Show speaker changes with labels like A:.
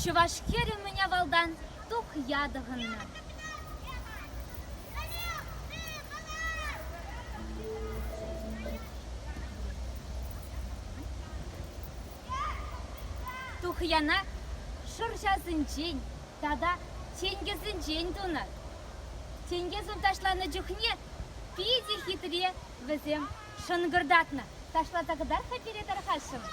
A: Чувашкер у меня валдан тух ядыгынна. Тух яна шыржасынчен, тада тенгесынчен тунат. Тенгесін ташланы жүхне, пиде хитре візем шынгырдатна. Ташлата кыдар хапере тархашым.